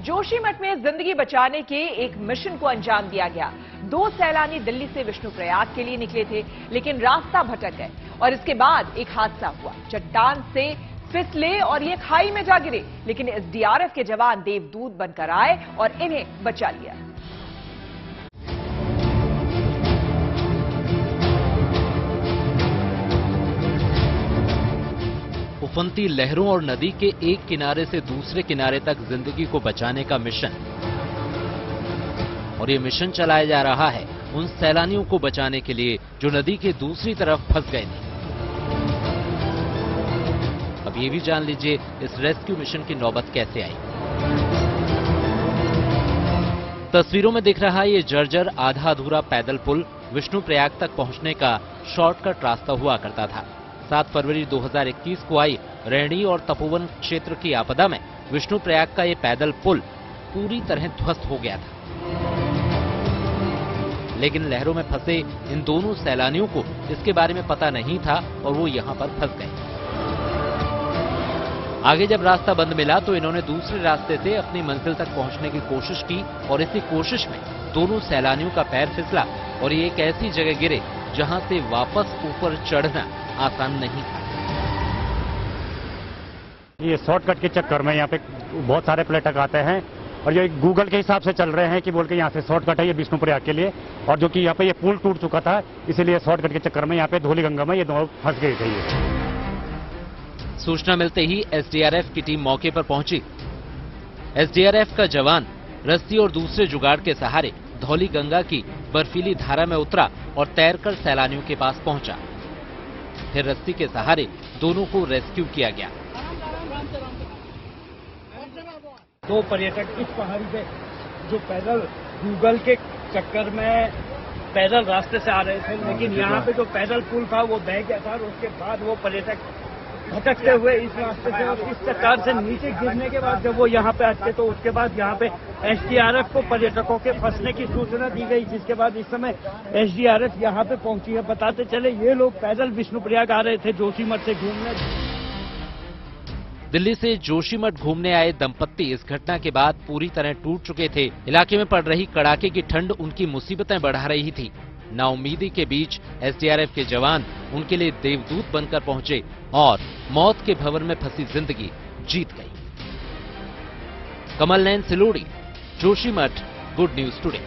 जोशीमठ में जिंदगी बचाने के एक मिशन को अंजाम दिया गया। 2 सैलानी दिल्ली से विष्णुप्रयाग के लिए निकले थे, लेकिन रास्ता भटक गए और इसके बाद एक हादसा हुआ। चट्टान से फिसले और ये खाई में जा गिरे, लेकिन एसडीआरएफ के जवान देवदूत बनकर आए और इन्हें बचा लिया। उफनती लहरों और नदी के एक किनारे से दूसरे किनारे तक जिंदगी को बचाने का मिशन, और ये मिशन चलाया जा रहा है उन सैलानियों को बचाने के लिए जो नदी के दूसरी तरफ फंस गए थे। अब ये भी जान लीजिए इस रेस्क्यू मिशन की नौबत कैसे आई। तस्वीरों में दिख रहा ये जर्जर आधा अधूरा पैदल पुल विष्णुप्रयाग तक पहुंचने का शॉर्टकट रास्ता हुआ करता था। 7 फरवरी 2021 को आई रैणी और तपोवन क्षेत्र की आपदा में विष्णुप्रयाग का ये पैदल पुल पूरी तरह ध्वस्त हो गया था, लेकिन लहरों में फंसे इन दोनों सैलानियों को इसके बारे में पता नहीं था और वो यहां पर फंस गए। आगे जब रास्ता बंद मिला तो इन्होंने दूसरे रास्ते से अपनी मंजिल तक पहुंचने की कोशिश की और इसी कोशिश में दोनों सैलानियों का पैर फिसला और ये एक ऐसी जगह गिरे जहां से वापस ऊपर चढ़ना आसान नहीं था। ये शॉर्टकट के चक्कर में यहाँ पे बहुत सारे पर्यटक आते हैं और ये गूगल के हिसाब से चल रहे हैं कि बोल के यहाँ से शॉर्टकट है ये विष्णुप्रयाग के लिए, और जो कि यहाँ पे ये पुल टूट चुका था इसीलिए शॉर्टकट के चक्कर में यहाँ पे धौली गंगा में ये दोनों फंस गए थे। ये सूचना मिलते ही एसडीआरएफ की टीम मौके पर पहुंची। एसडीआरएफ का जवान रस्सी और दूसरे जुगाड़ के सहारे धौली गंगा की बर्फीली धारा में उतरा और तैरकर सैलानियों के पास पहुंचा। फिर रस्सी के सहारे दोनों को रेस्क्यू किया गया। 2 पर्यटक इस पहाड़ी पे जो पैदल गूगल के चक्कर में पैदल रास्ते से आ रहे थे, लेकिन यहाँ पे जो पैदल पुल था वो बह गया था और उसके बाद वो पर्यटक भटकते हुए इस रास्ते से और इस चट्टान से नीचे गिरने के बाद जब वो यहाँ पे अटके तो उसके बाद यहाँ पे एसडीआरएफ को पर्यटकों के फंसने की सूचना दी गई, जिसके बाद इस समय एसडीआरएफ यहाँ पे पहुंची है। बताते चले ये लोग पैदल विष्णुप्रयाग आ रहे थे जोशीमठ से घूमने। दिल्ली से जोशीमठ घूमने आए दंपत्ति इस घटना के बाद पूरी तरह टूट चुके थे। इलाके में पड़ रही कड़ाके की ठंड उनकी मुसीबतें बढ़ा रही थी। नाउमीदी के बीच एसडीआरएफ के जवान उनके लिए देवदूत बनकर पहुंचे और मौत के भंवर में फंसी जिंदगी जीत गई। Kamal Nain Silori, Joshimath, good news today.